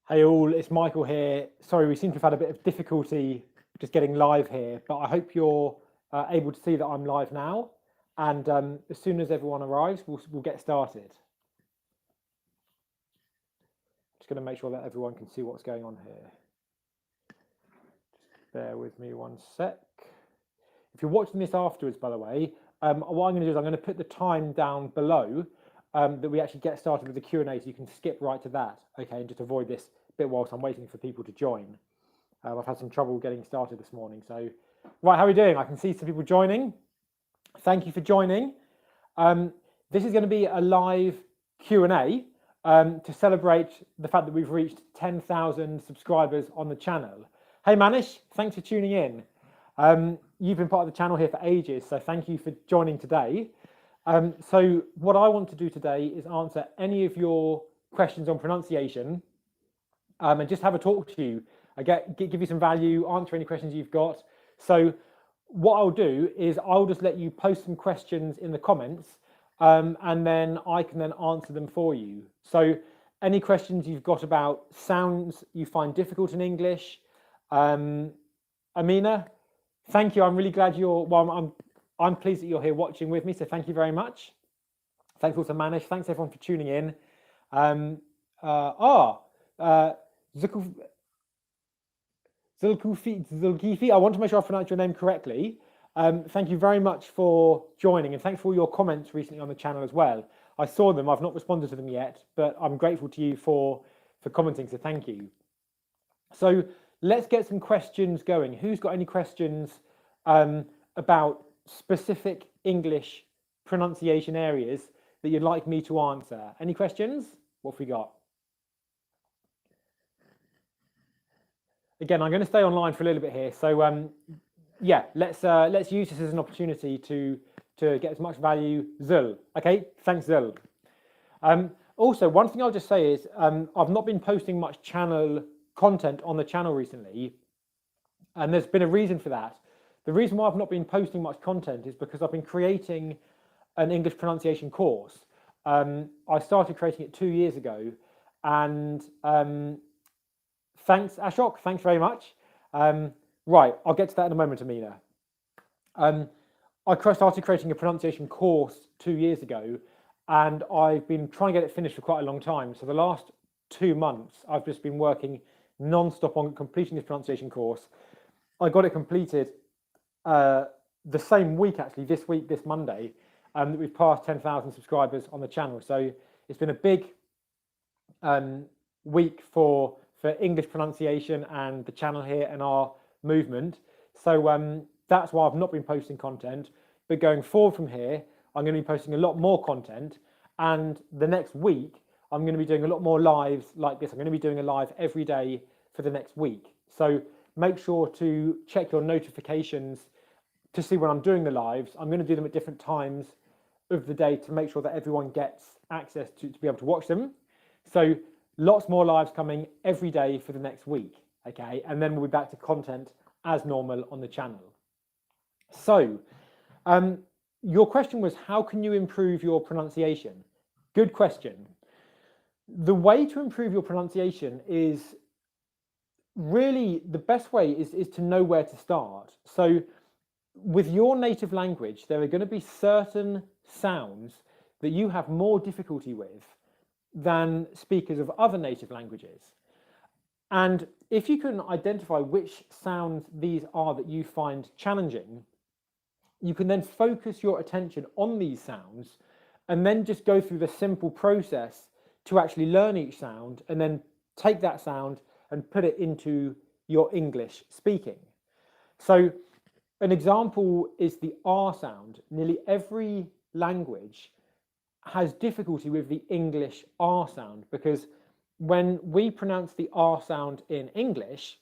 Hey all, it's Michael here. Sorry, we seem to have had a bit of difficulty just getting live here, but I hope you're able to see that I'm live now. And as soon as everyone arrives, we'll get started. Just going to make sure that everyone can see what's going on here. Just bear with me one sec. If you're watching this afterwards, by the way, what I'm going to do is I'm going to put the time down below that we actually get started with the Q&A, so you can skip right to that, okay, and just avoid this bit whilst I'm waiting for people to join. I've had some trouble getting started this morning, so right, how are we doing? I can see some people joining. Thank you for joining. This is going to be a live Q&A to celebrate the fact that we've reached 10,000 subscribers on the channel. Hey Manish, thanks for tuning in. You've been part of the channel here for ages, so thank you for joining today. So what I want to do today is answer any of your questions on pronunciation and just have a talk to you. Give you some value, answer any questions you've got. So what I'll do is I'll just let you post some questions in the comments and then I can then answer them for you. So any questions you've got about sounds you find difficult in English. Amina, thank you. I'm really glad I'm pleased that you're here watching with me, so thank you very much. Thanks also Manish. Thanks everyone for tuning in. Zulkifi, I want to make sure I pronounce your name correctly. Thank you very much for joining, and thanks for all your comments recently on the channel as well. I saw them, I've not responded to them yet, but I'm grateful to you for commenting, so thank you. So let's get some questions going. Who's got any questions about specific English pronunciation areas that you'd like me to answer? Any questions? What have we got? Again, I'm going to stay online for a little bit here. So yeah, let's use this as an opportunity to get as much value. Zul, okay, thanks Zul. Also, one thing I'll just say is I've not been posting much channel content on the channel recently, and there's been a reason for that. The reason why I've not been posting much content is because I've been creating an English pronunciation course. I started creating it 2 years ago, and thanks Ashok, thanks very much. Right, I'll get to that in a moment, Amina. I started creating a pronunciation course 2 years ago, and I've been trying to get it finished for quite a long time. So the last 2 months, I've just been working non-stop on completing this pronunciation course. I got it completed the same week, actually, this week, this Monday, that we've passed 10,000 subscribers on the channel. So it's been a big week for English pronunciation and the channel here and our movement. So that's why I've not been posting content. But going forward from here, I'm going to be posting a lot more content. And the next week, I'm going to be doing a lot more lives like this. I'm going to be doing a live every day for the next week. So make sure to check your notifications to see when I'm doing the lives. I'm going to do them at different times of the day to make sure that everyone gets access to be able to watch them. So lots more lives coming every day for the next week, okay? And then we'll be back to content as normal on the channel. So your question was, how can you improve your pronunciation? Good question. The way to improve your pronunciation is really, the best way is to know where to start. So with your native language, there are going to be certain sounds that you have more difficulty with than speakers of other native languages. And if you can identify which sounds these are that you find challenging, you can then focus your attention on these sounds and then just go through the simple process to actually learn each sound and then take that sound and put it into your English speaking. So an example is the R sound. Nearly every language has difficulty with the English R sound because when we pronounce the R sound in English,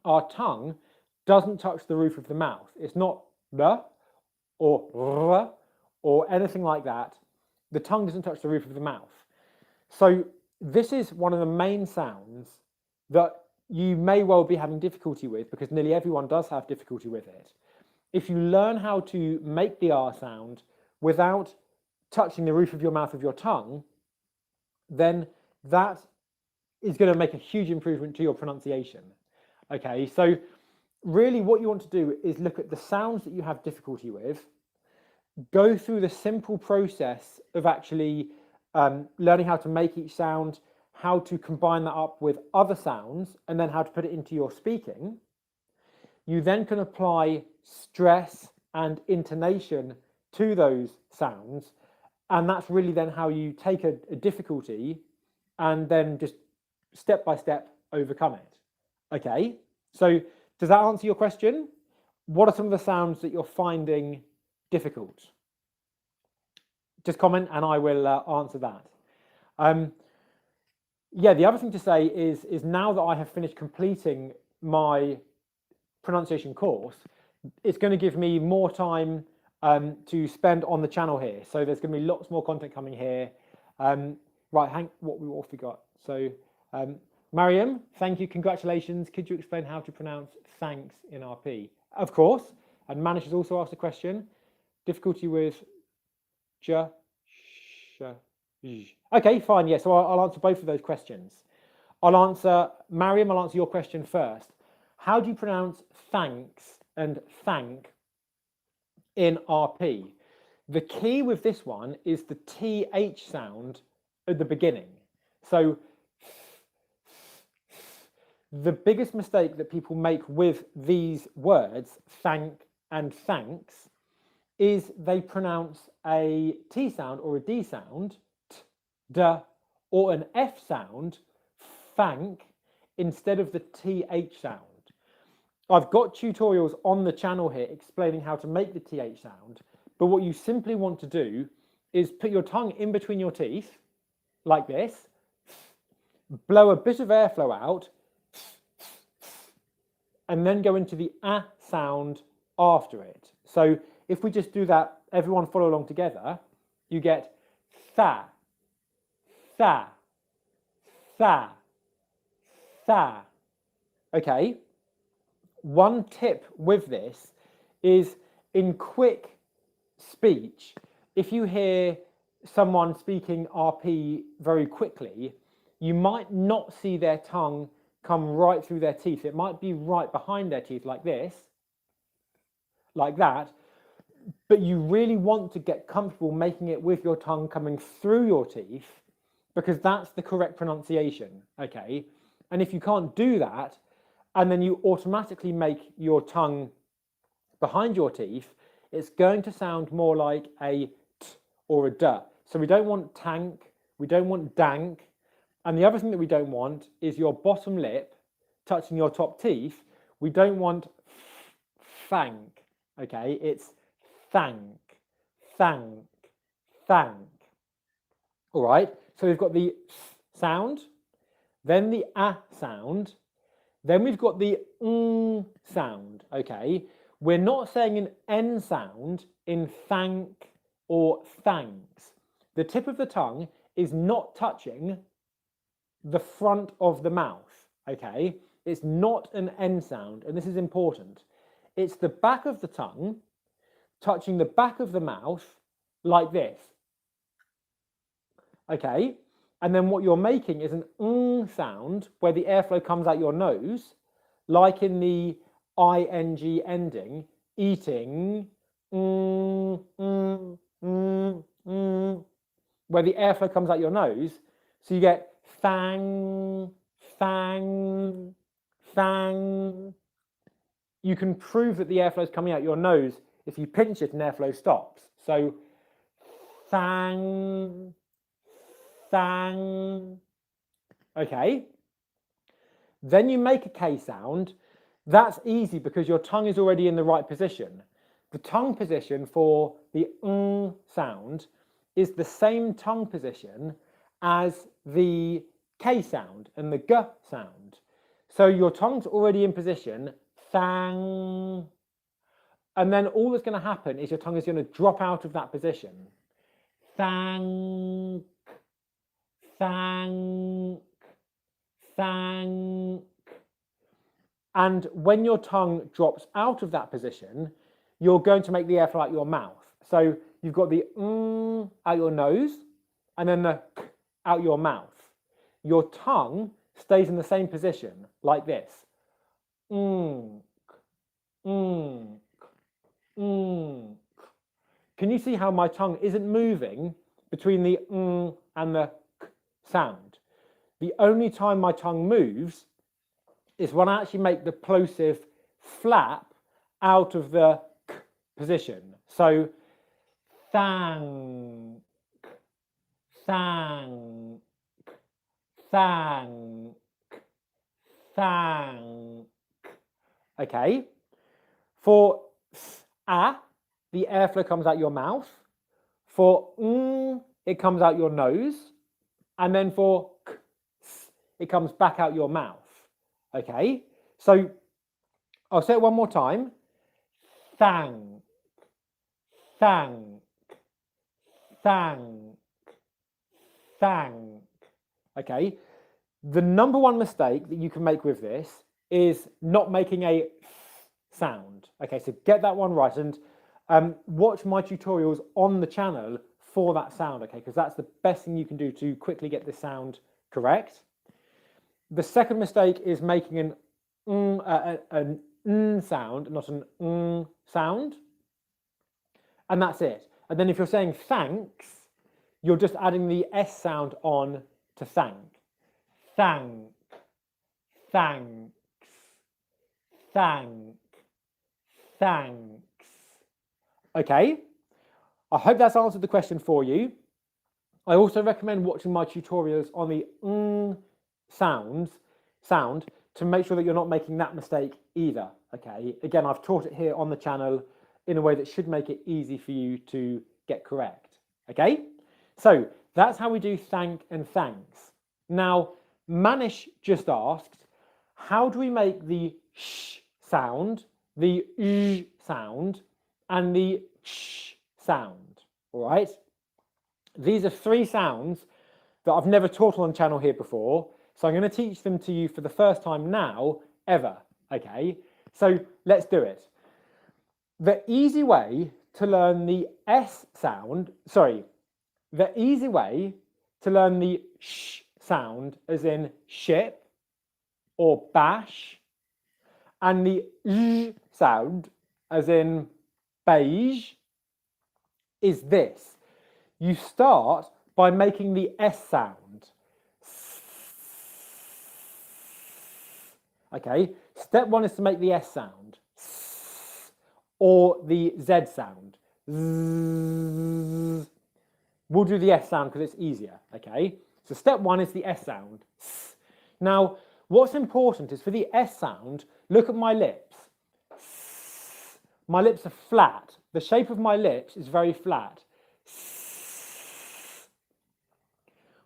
our tongue doesn't touch the roof of the mouth. It's not the or r or anything like that. The tongue doesn't touch the roof of the mouth. So this is one of the main sounds that you may well be having difficulty with because nearly everyone does have difficulty with it. If you learn how to make the R sound without touching the roof of your mouth with your tongue, then that is going to make a huge improvement to your pronunciation. Okay, so really what you want to do is look at the sounds that you have difficulty with, go through the simple process of actually learning how to make each sound, how to combine that up with other sounds, and then how to put it into your speaking. You then can apply stress and intonation to those sounds, and that's really then how you take a difficulty and then just step by step overcome it. Okay, so does that answer your question? What are some of the sounds that you're finding difficult? Just comment and I will answer that. Yeah, the other thing to say is now that I have finished completing my pronunciation course, it's going to give me more time to spend on the channel here. So there's going to be lots more content coming here. Right, Hank, what have we got? So Mariam, thank you, congratulations. Could you explain how to pronounce thanks in RP? Of course. And Manish has also asked a question. Difficulty with j, sh, j. Okay, fine. Yeah, so I'll answer both of those questions. Mariam, I'll answer your question first. How do you pronounce thanks and thank in RP? The key with this one is the TH sound at the beginning. So the biggest mistake that people make with these words, thank and thanks, is they pronounce a T sound or a D sound, t, d, or an F sound, thank, instead of the TH sound. I've got tutorials on the channel here explaining how to make the TH sound, but what you simply want to do is put your tongue in between your teeth, like this, blow a bit of airflow out, and then go into the A sound after it. So if we just do that, everyone follow along together, you get tha, tha, tha, tha. Okay. One tip with this is in quick speech, if you hear someone speaking RP very quickly, you might not see their tongue come right through their teeth. It might be right behind their teeth like this, like that, but you really want to get comfortable making it with your tongue coming through your teeth because that's the correct pronunciation, okay? And if you can't do that, and then you automatically make your tongue behind your teeth, it's going to sound more like a t or a d. So we don't want tank, we don't want dank, and the other thing that we don't want is your bottom lip touching your top teeth. We don't want thank, okay? It's thank, thank, thank. All right, so we've got the sound, then the a sound, then we've got the sound, okay? We're not saying an N sound in thank or thanks. The tip of the tongue is not touching the front of the mouth, okay? It's not an N sound, and this is important. It's the back of the tongue touching the back of the mouth like this, okay? And then what you're making is an sound where the airflow comes out your nose, like in the ing ending, eating, where the airflow comes out your nose. So you get thang, thang, thang. You can prove that the airflow is coming out your nose if you pinch it and airflow stops. So thang, thang. Okay. Then you make a K sound. That's easy because your tongue is already in the right position. The tongue position for the sound is the same tongue position as the K sound and the G sound. So your tongue's already in position, thang. And then all that's going to happen is your tongue is going to drop out of that position. Thank, thank, thank. And when your tongue drops out of that position, you're going to make the airflow out your mouth. So you've got the out your nose and then the out your mouth. Your tongue stays in the same position, like this. Can you see how my tongue isn't moving between the and the k sound? The only time my tongue moves is when I actually make the plosive flap out of the k position. So, thank, thank, thank, thank. Okay. For the airflow comes out your mouth. For it comes out your nose. And then for k, it comes back out your mouth. Okay. So I'll say it one more time. Thank, thank, thank, thank. Okay. The number one mistake that you can make with this is not making a sound. Okay, so get that one right, and watch my tutorials on the channel for that sound, okay, because that's the best thing you can do to quickly get the sound correct. The second mistake is making an sound, not an sound, and that's it. And then if you're saying thanks, you're just adding the S sound on to thank. Thank, thanks, thank, thanks. Okay, I hope that's answered the question for you. I also recommend watching my tutorials on the sound to make sure that you're not making that mistake either. Okay, again, I've taught it here on the channel in a way that should make it easy for you to get correct. Okay, so that's how we do thank and thanks. Now, Manish just asked, how do we make the sh sound, the sh sound, and the ch sound? All right. These are three sounds that I've never taught on the channel here before. So I'm going to teach them to you for the first time now, ever. Okay. So let's do it. The easy way to learn the S sound, the easy way to learn the sh sound, as in ship or bash, and the sh sound, as in beige, is this. You start by making the S sound. Okay, step one is to make the S sound, or the Z sound. We'll do the S sound because it's easier, okay? So step one is the S sound. Now, what's important is for the S sound, look at my lips. My lips are flat. The shape of my lips is very flat.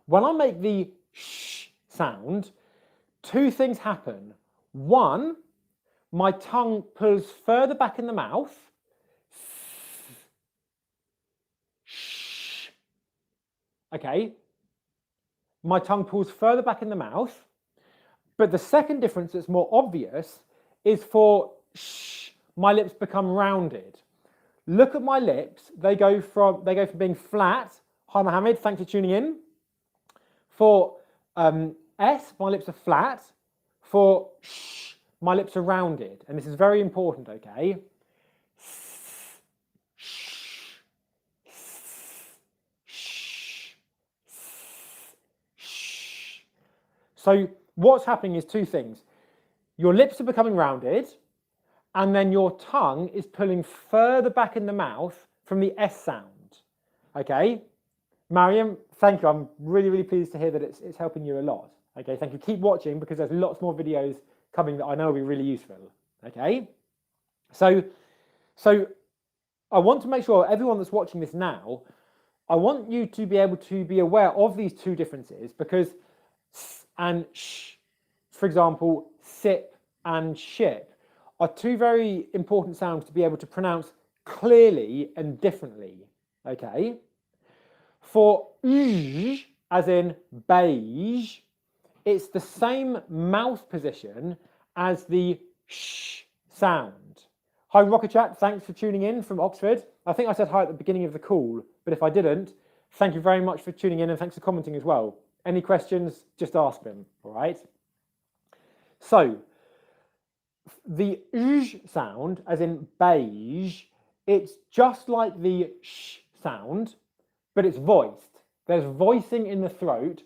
When I make the sh sound, two things happen. One, my tongue pulls further back in the mouth. Okay. My tongue pulls further back in the mouth. But the second difference that's more obvious is for sh, my lips become rounded. Look at my lips. They go from being flat. Hi, Mohammed. Thanks for tuning in. For S, my lips are flat. For sh, my lips are rounded. And this is very important, okay? So what's happening is two things. Your lips are becoming rounded, and then your tongue is pulling further back in the mouth from the S sound. Okay? Mariam, thank you. I'm really, really pleased to hear that it's helping you a lot. Okay, thank you. Keep watching because there's lots more videos coming that I know will be really useful. Okay? So I want to make sure everyone that's watching this now, I want you to be able to be aware of these two differences, because s and sh, for example, sip and ship, are two very important sounds to be able to pronounce clearly and differently. Okay? For zh, as in beige, it's the same mouth position as the sh sound. Hi, Rocket Chat. Thanks for tuning in from Oxford. I think I said hi at the beginning of the call, but if I didn't, thank you very much for tuning in and thanks for commenting as well. Any questions, just ask them, all right? So the sh sound, as in beige, it's just like the sh sound, but it's voiced. There's voicing in the throat.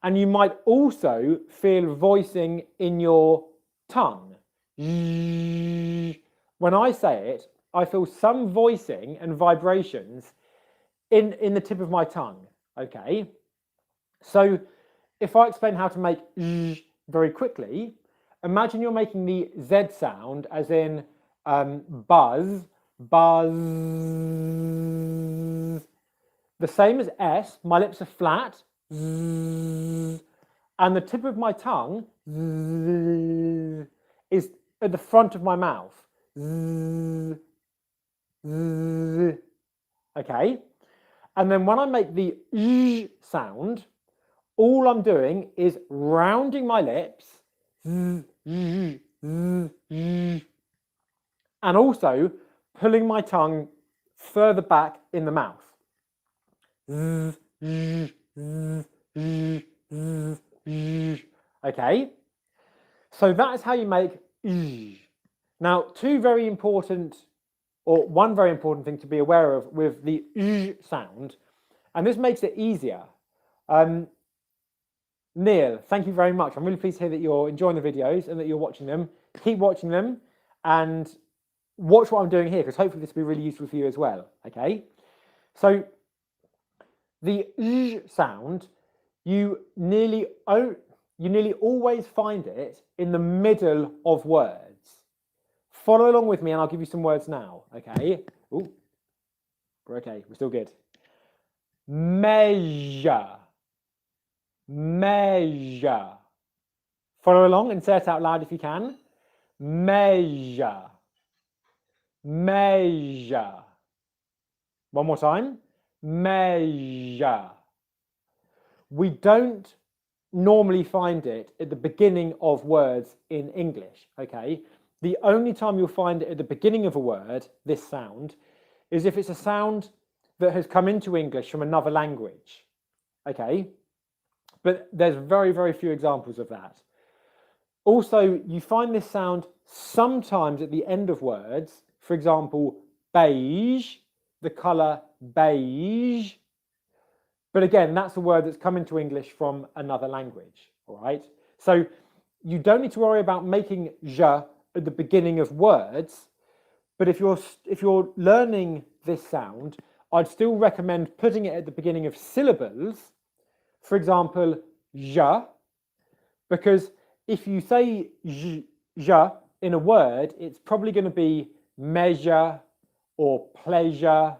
And you might also feel voicing in your tongue. When I say it, I feel some voicing and vibrations in the tip of my tongue, okay? So if I explain how to make very quickly, imagine you're making the Z sound as in buzz, buzz. The same as S, my lips are flat, and the tip of my tongue is at the front of my mouth. Okay? And then when I make the sound, all I'm doing is rounding my lips and also pulling my tongue further back in the mouth. Okay, so that is how you make Now, one very important thing to be aware of with the sound, and this makes it easier. Neil, thank you very much. I'm really pleased to hear that you're enjoying the videos and that you're watching them. Keep watching them and watch what I'm doing here, because hopefully this will be really useful for you as well. Okay, so the sound, you nearly always find it in the middle of words. Follow along with me and I'll give you some words now, okay? Ooh, we're okay, we're still good. Measure, measure. Follow along and say it out loud if you can. Measure, measure. One more time. Measure. We don't normally find it at the beginning of words in English, okay? The only time you'll find it at the beginning of a word, this sound, is if it's a sound that has come into English from another language, okay? But there's very, very few examples of that. Also, you find this sound sometimes at the end of words. For example, beige, the colour beige. But again, that's a word that's come into English from another language, all right? So you don't need to worry about making je at the beginning of words, but if you're learning this sound, I'd still recommend putting it at the beginning of syllables. For example, je, because if you say je in a word, it's probably going to be measure or pleasure,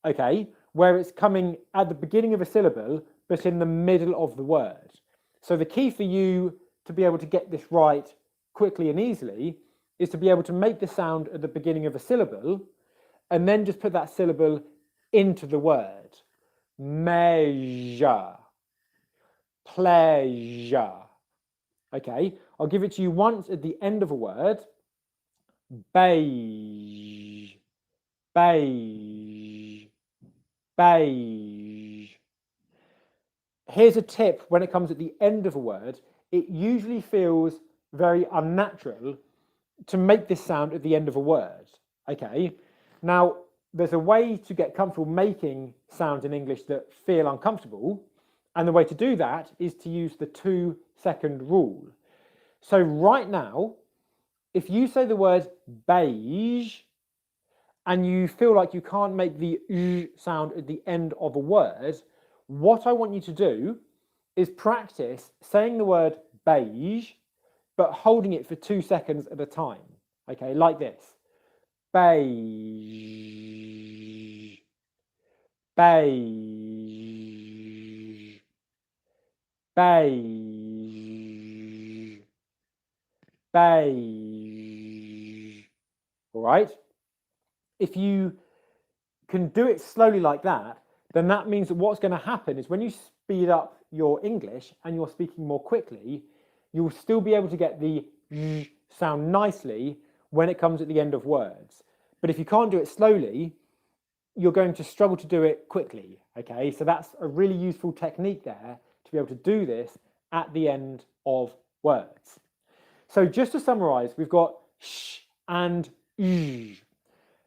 okay, where it's coming at the beginning of a syllable, but in the middle of the word. So the key for you to be able to get this right quickly and easily is to be able to make the sound at the beginning of a syllable and then just put that syllable into the word. Measure, pleasure. Okay, I'll give it to you once at the end of a word. Beige, beige, beige. Here's a tip: when it comes at the end of a word, it usually feels very unnatural to make this sound at the end of a word. Okay, now there's a way to get comfortable making sounds in English that feel uncomfortable, and the way to do that is to use the 2-second rule. So right now, if you say the word beige and you feel like you can't make the sound at the end of a word, what I want you to do is practice saying the word beige, but holding it for 2 seconds at a time. Okay, like this. Beige, beige, beige, beige. All right? If you can do it slowly like that, then that means that what's going to happen is when you speed up your English and you're speaking more quickly, you'll still be able to get the sound nicely when it comes at the end of words. But if you can't do it slowly, you're going to struggle to do it quickly, okay? So that's a really useful technique there to be able to do this at the end of words. So just to summarize, we've got sh and zh,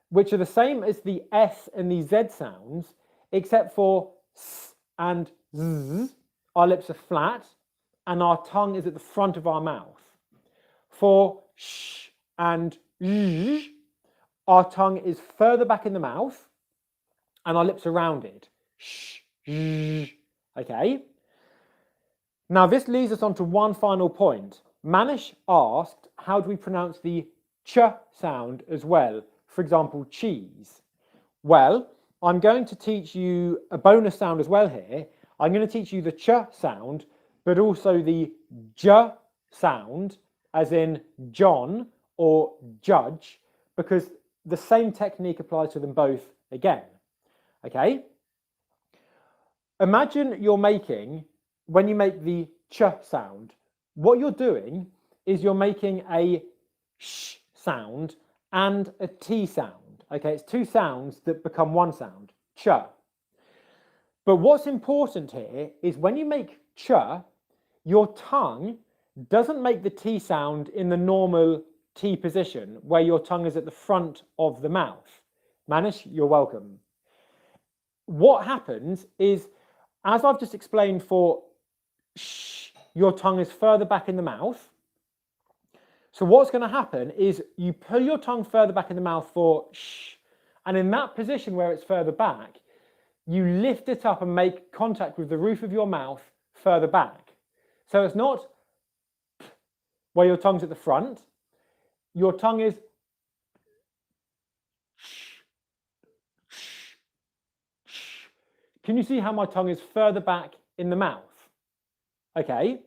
which are the same as the S and the Z sounds, except for s and z, our lips are flat and our tongue is at the front of our mouth. For sh and zh, our tongue is further back in the mouth and our lips are rounded. Sh, zh, okay? Now this leads us on to one final point. Manish asked, how do we pronounce the ch sound as well? For example, cheese. Well, I'm going to teach you a bonus sound as well here. I'm going to teach you the ch sound, but also the j sound, as in John or judge, because the same technique applies to them both again. Okay? Imagine you're making, when you make the ch sound, what you're doing is you're making a sh sound and a t sound. Okay, it's two sounds that become one sound, ch. But what's important here is when you make ch, your tongue doesn't make the t sound in the normal t position where your tongue is at the front of the mouth. Manish, you're welcome. What happens is, as I've just explained for sh, your tongue is further back in the mouth. So what's going to happen is you pull your tongue further back in the mouth for sh, and in that position where it's further back, you lift it up and make contact with the roof of your mouth further back. So it's not where your tongue's at the front, your tongue is Can you see how my tongue is further back in the mouth? Okay,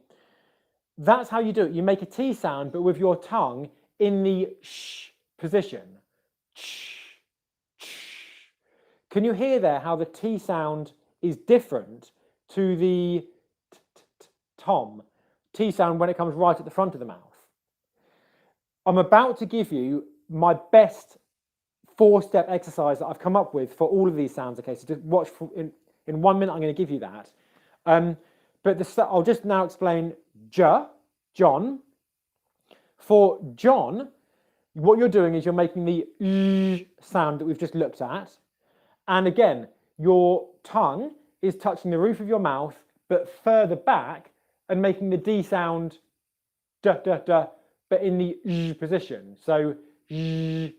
that's how you do it. You make a T sound, but with your tongue in the sh position. Can you hear there how the T sound is different to the tom T sound when it comes right at the front of the mouth? I'm about to give you my best 4-step exercise that I've come up with for all of these sounds. Okay, so just watch in 1 minute. I'm going to give you that. But I'll just now explain John. For John, what you're doing is you're making the sound that we've just looked at. And again, your tongue is touching the roof of your mouth, but further back and making the D sound, but in the position. So, it's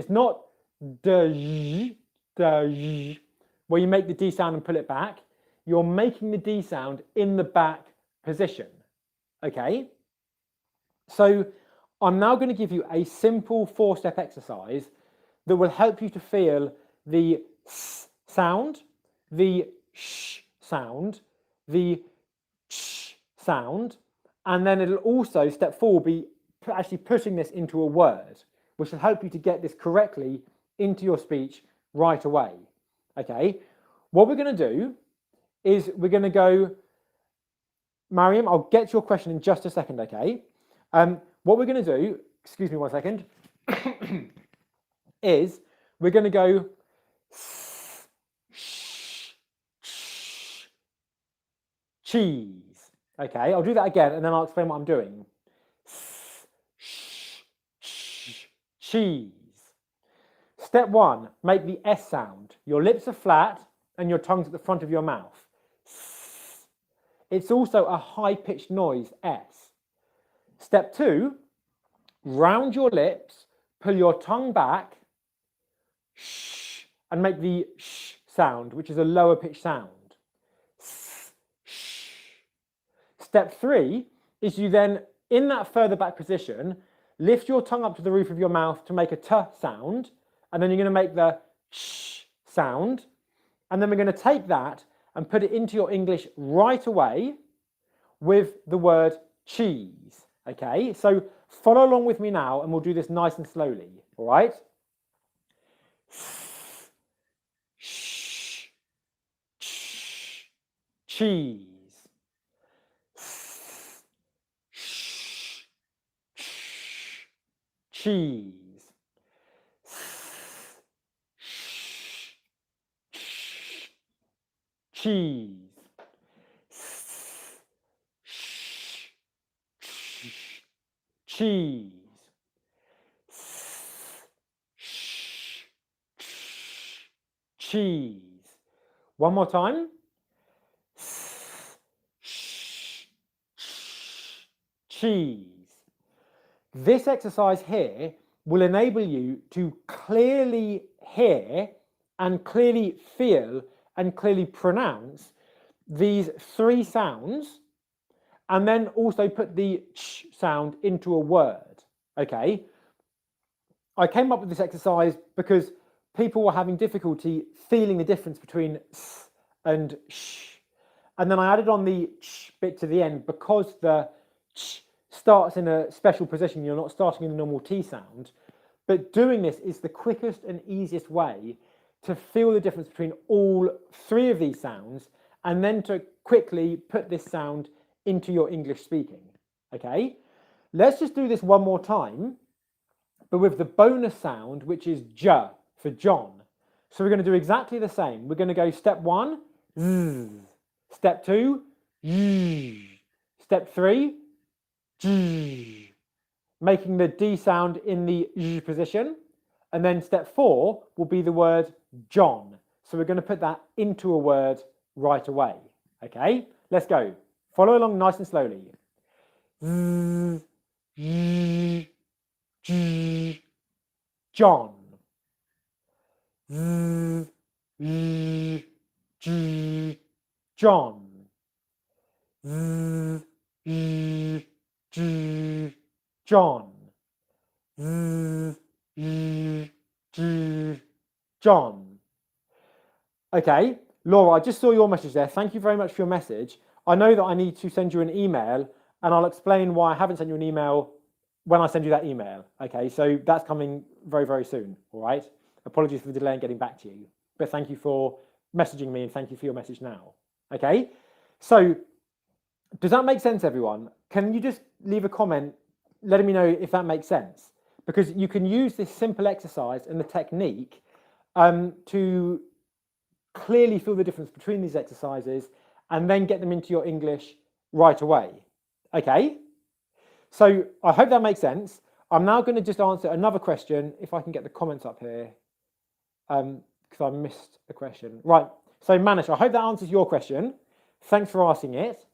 not where you make the D sound and pull it back. You're making the D sound in the back position. Okay? So I'm now going to give you a simple 4-step exercise that will help you to feel the S sound, the sh sound, the ch sound, and then it'll also, step 4, be actually putting this into a word, which will help you to get this correctly into your speech right away. Okay? What we're going to do is we're going to go, Mariam, I'll get your question in just a second, okay? What we're going to do, excuse me 1 second, is we're going to go cheese. Okay, I'll do that again and then I'll explain what I'm doing. Cheese. Step 1, make the S sound. Your lips are flat and your tongue's at the front of your mouth. It's also a high-pitched noise, S. Step 2, round your lips, pull your tongue back, sh, and make the sh sound, which is a lower pitched sound. Step 3 is you then, in that further back position, lift your tongue up to the roof of your mouth to make a t sound, and then you're going to make the sh sound, and then we're going to take that and put it into your English right away with the word cheese. Okay, so follow along with me now and we'll do this nice and slowly, all right? Cheese. Cheese. cheese. S, sh, cheese. S, sh, cheese. One more time. S, sh, cheese. This exercise here will enable you to clearly hear and clearly feel and clearly pronounce these three sounds, and then also put the ch sound into a word. Okay, I came up with this exercise because people were having difficulty feeling the difference between s and sh, and then I added on the ch bit to the end because the ch starts in a special position. You're not starting in the normal T sound, but doing this is the quickest and easiest way to feel the difference between all three of these sounds, and then to quickly put this sound into your English speaking. Okay, let's just do this one more time, but with the bonus sound, which is j for John. So we're going to do exactly the same. We're going to go step 1, z, step 2, z, step 3, z, making the D sound in the z position. And then step 4 will be the word John. So we're going to put that into a word right away. Okay, let's go. Follow along nice and slowly. Z, z, z, John. Z, z, z, John. Z, z, z, John. Z, z, z, John. Okay, Laura, I just saw your message there. Thank you very much for your message. I know that I need to send you an email, and I'll explain why I haven't sent you an email when I send you that email. Okay, so that's coming very, very soon, all right? Apologies for the delay in getting back to you, but thank you for messaging me, and thank you for your message now. Okay, so does that make sense, everyone? Can you just leave a comment letting me know if that makes sense? Because you can use this simple exercise and the technique to clearly feel the difference between these exercises and then get them into your English right away. Okay, so I hope that makes sense. I'm now going to just answer another question, if I can get the comments up here, because I missed a question. Right, so Manish, I hope that answers your question. Thanks for asking it.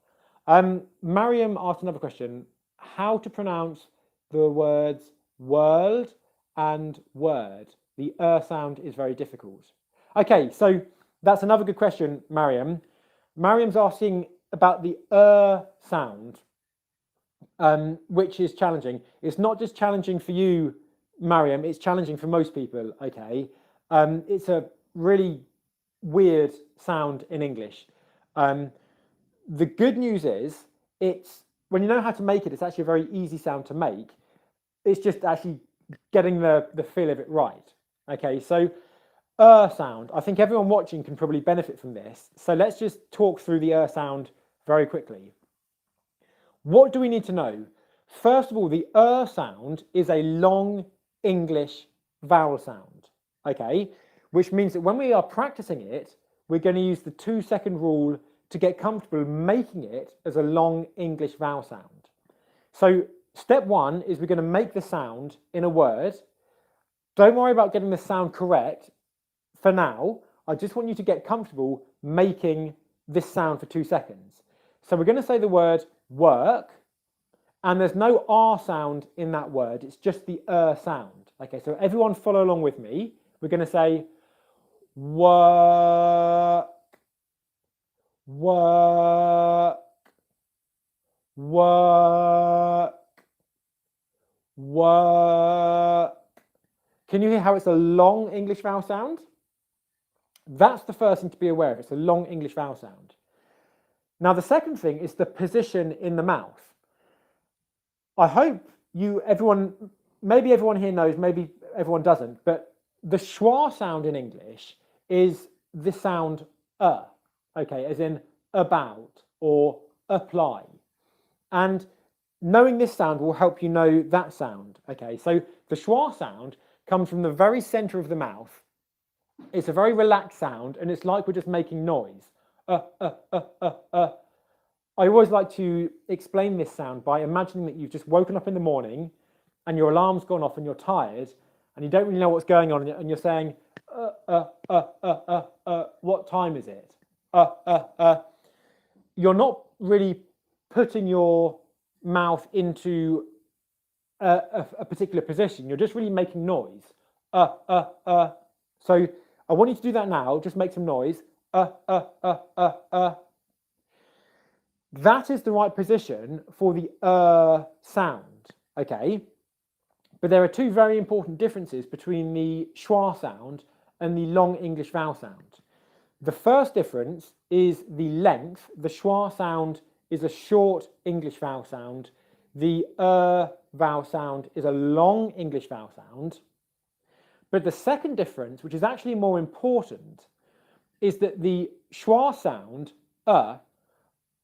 Mariam asked another question, how to pronounce the words world and word. The sound is very difficult. Okay, so that's another good question, Mariam. Mariam's asking about the sound, which is challenging. It's not just challenging for you, Mariam, it's challenging for most people, okay? It's a really weird sound in English. The good news is, it's when you know how to make it, it's actually a very easy sound to make. It's just actually getting the feel of it right. Okay, so sound. I think everyone watching can probably benefit from this. So let's just talk through the sound very quickly. What do we need to know? First of all, the sound is a long English vowel sound, okay? Which means that when we are practicing it, we're going to use the 2-second rule to get comfortable making it as a long English vowel sound. So step 1 is we're going to make the sound in a word. Don't worry about getting the sound correct for now. I just want you to get comfortable making this sound for 2 seconds. So we're going to say the word work, and there's no R sound in that word, it's just the sound. Okay, so everyone follow along with me. We're going to say work, work, work, work. Can you hear how it's a long English vowel sound? That's the first thing to be aware of. It's a long English vowel sound. Now, the second thing is the position in the mouth. I hope maybe everyone here knows, maybe everyone doesn't, but the schwa sound in English is the sound okay, as in about or apply. And knowing this sound will help you know that sound. Okay, so the schwa sound comes from the very center of the mouth. It's a very relaxed sound, and it's like we're just making noise. I always like to explain this sound by imagining that you've just woken up in the morning and your alarm's gone off and you're tired and you don't really know what's going on and you're saying, what time is it? You're not really putting your mouth into a particular position. You're just really making noise. So I want you to do that now. Just make some noise. That is the right position for the sound, okay? But there are two very important differences between the schwa sound and the long English vowel sound. The first difference is the length. The schwa sound is a short English vowel sound. The vowel sound is a long English vowel sound. But the second difference, which is actually more important, is that the schwa sound,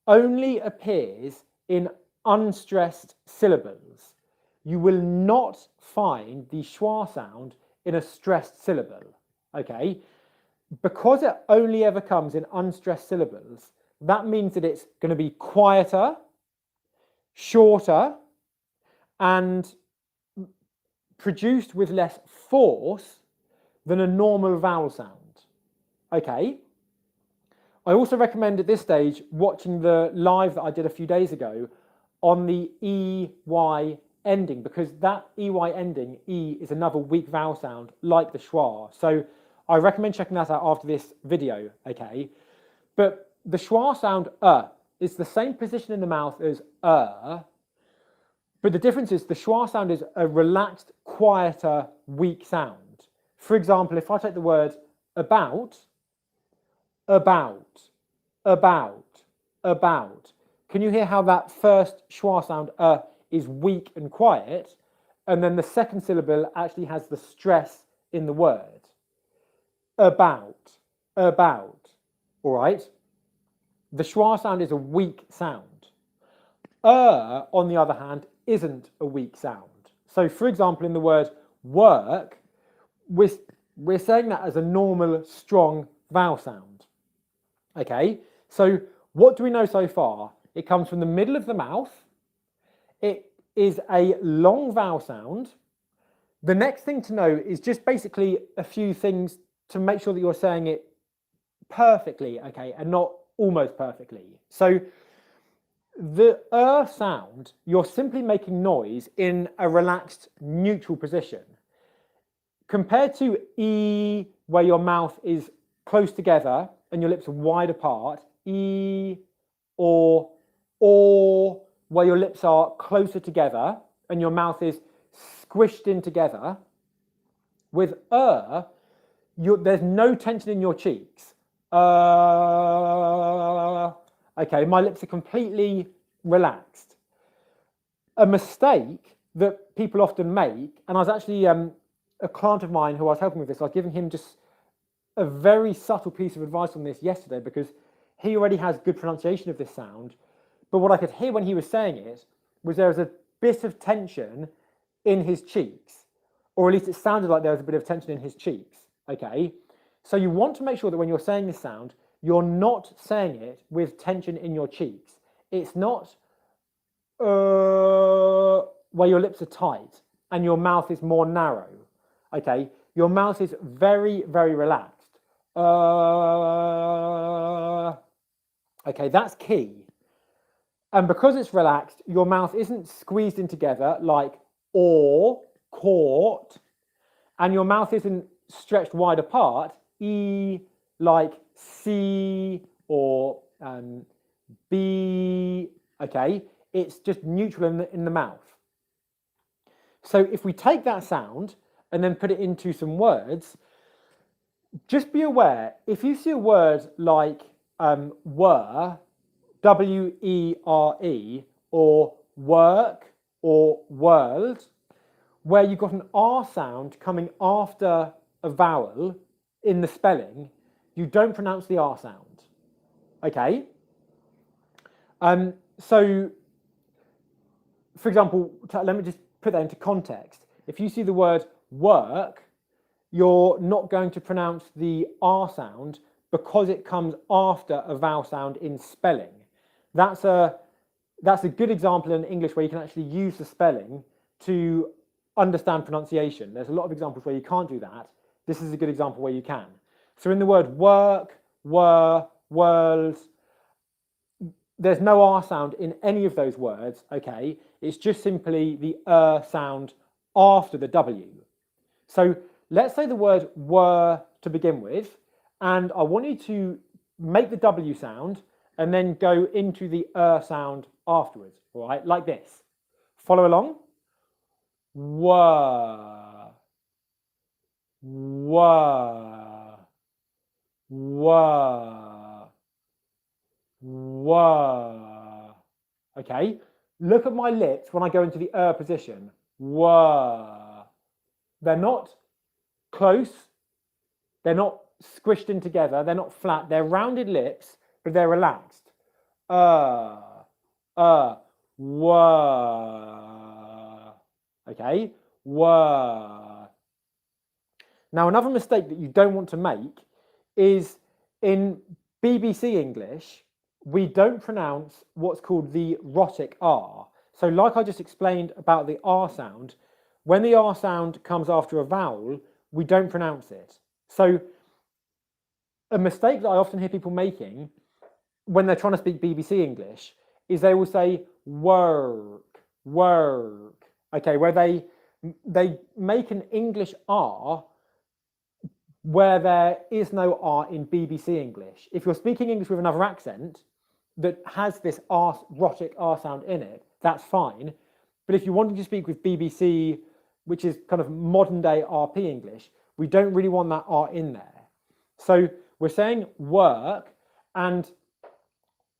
only appears in unstressed syllables. You will not find the schwa sound in a stressed syllable, okay? Because it only ever comes in unstressed syllables, that means that it's going to be quieter, shorter, and produced with less force than a normal vowel sound, okay? I also recommend at this stage watching the live that I did a few days ago on the EY ending, because that EY ending, E, is another weak vowel sound like the schwa. So I recommend checking that out after this video, okay? But the schwa sound is the same position in the mouth as but the difference is the schwa sound is a relaxed, quieter, weak sound. For example, if I take the word about, can you hear how that first schwa sound is weak and quiet, and then the second syllable actually has the stress in the word? About, all right? The schwa sound is a weak sound. On the other hand, isn't a weak sound. So, for example, in the word work, we're saying that as a normal, strong vowel sound. Okay, so what do we know so far? It comes from the middle of the mouth. It is a long vowel sound. The next thing to know is just basically a few things to make sure that you're saying it perfectly, okay, and not almost perfectly. So the sound, you're simply making noise in a relaxed, neutral position. Compared to E, where your mouth is close together and your lips are wide apart, E, or where your lips are closer together and your mouth is squished in together. With there's no tension in your cheeks. Okay, my lips are completely relaxed. A mistake that people often make, and I was actually a client of mine who I was helping with this, I was giving him just a very subtle piece of advice on this yesterday because he already has good pronunciation of this sound. But what I could hear when he was saying it was there was a bit of tension in his cheeks, or at least it sounded like there was a bit of tension in his cheeks, okay? So you want to make sure that when you're saying this sound, you're not saying it with tension in your cheeks. It's not where your lips are tight and your mouth is more narrow, okay? Your mouth is very, very relaxed. Okay, that's key. And because it's relaxed, your mouth isn't squeezed in together like or, caught, and your mouth isn't stretched wide apart, E, like C or B, okay? It's just neutral in the mouth. So if we take that sound and then put it into some words, just be aware, if you see a word like were, W-E-R-E, or work, or world, where you've got an R sound coming after a vowel in the spelling, you don't pronounce the R sound, okay? So, for example, let me just put that into context. If you see the word work, you're not going to pronounce the R sound because it comes after a vowel sound in spelling. That's a good example in English where you can actually use the spelling to understand pronunciation. There's a lot of examples where you can't do that. This is a good example where you can. So in the word work, were, world, there's no R sound in any of those words, okay? It's just simply the sound after the W. So let's say the word were to begin with, and I want you to make the W sound and then go into the sound afterwards, all right? Like this. Follow along. Were, were, were, were. Okay, look at my lips when I go into the position. Were. They're not close, they're not squished in together, they're not flat, they're rounded lips, but they're relaxed. Were. Okay, were. Now, another mistake that you don't want to make is in BBC English, we don't pronounce what's called the rhotic R. So like I just explained about the R sound, when the R sound comes after a vowel, we don't pronounce it. So a mistake that I often hear people making when they're trying to speak BBC English is they will say work, work, okay, where they make an English R where there is no R in BBC English. If you're speaking English with another accent that has this R, rhotic R sound in it, that's fine. But if you're wanting to speak with BBC, which is kind of modern day RP English, we don't really want that R in there. So we're saying work, and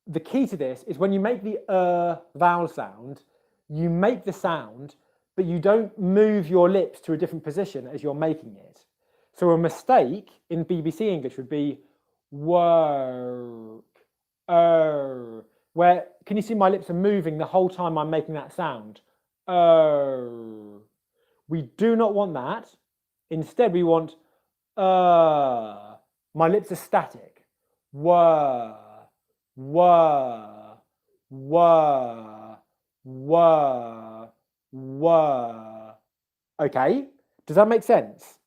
the key to this is when you make the vowel sound, you make the sound, but you don't move your lips to a different position as you're making it. So a mistake in BBC English would be work, where, can you see my lips are moving the whole time I'm making that sound? We do not want that. Instead, we want my lips are static. Were, were, were, were, were. Okay, does that make sense?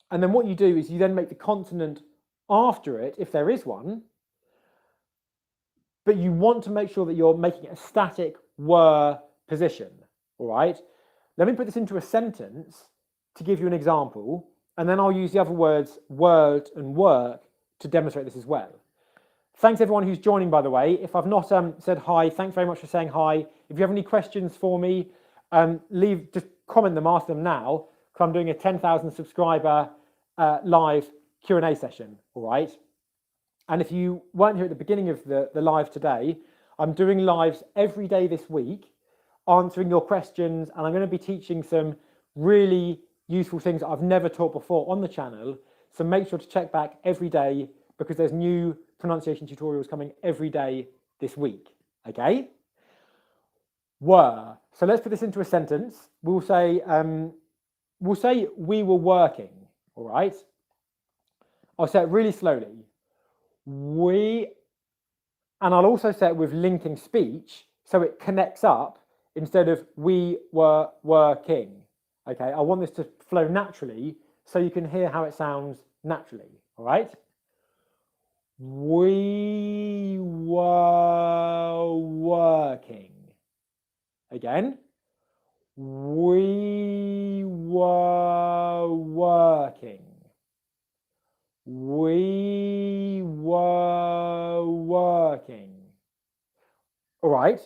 And then what you do is you then make the consonant after it, if there is one, but you want to make sure that you're making a static were position, all right? Let me put this into a sentence to give you an example, and then I'll use the other words word and work to demonstrate this as well. Thanks everyone who's joining, by the way. If I've not said hi, thanks very much for saying hi. If you have any questions for me, just comment them, ask them now, because I'm doing a 10,000 subscriber live Q&A session, all right? And if you weren't here at the beginning of the live today, I'm doing lives every day this week, answering your questions, and I'm going to be teaching some really useful things that I've never taught before on the channel. So make sure to check back every day, because there's new pronunciation tutorials coming every day this week, okay? Were. So let's put this into a sentence. We'll say we were working, all right? I'll say it really slowly. We, and I'll also say it with linking speech, so it connects up instead of we were working. Okay, I want this to flow naturally so you can hear how it sounds naturally, all right? We were working. Again. We were working. We were working. All right.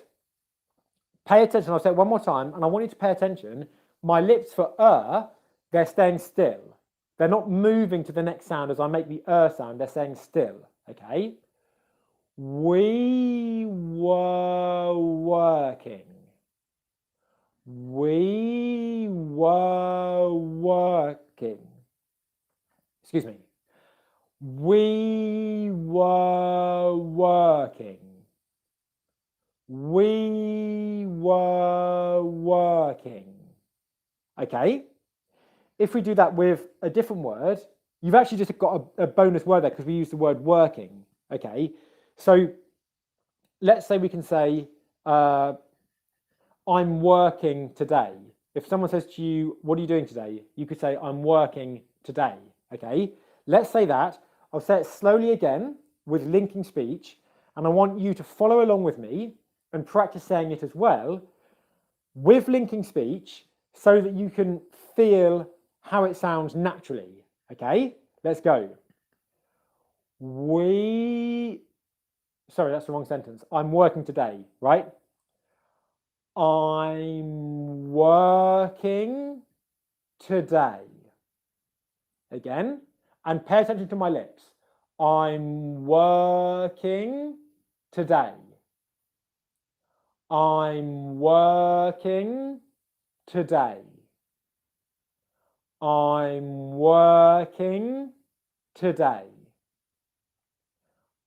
Pay attention. I'll say it one more time, and I want you to pay attention. My lips for they're staying still. They're not moving to the next sound as I make the sound. They're staying still. Okay. We were working. We were working. Excuse me. We were working. We were working. Okay. If we do that with a different word, you've actually just got a bonus word there because we use the word working. Okay, so let's say we can say, I'm working today. If someone says to you, what are you doing today? You could say, I'm working today. Okay, let's say that. I'll say it slowly again with linking speech, and I want you to follow along with me and practice saying it as well with linking speech so that you can feel how it sounds naturally. Okay, let's go. Sorry, that's the wrong sentence. I'm working today, right? I'm working today. Again, and pay attention to my lips. I'm working today. I'm working today. I'm working today.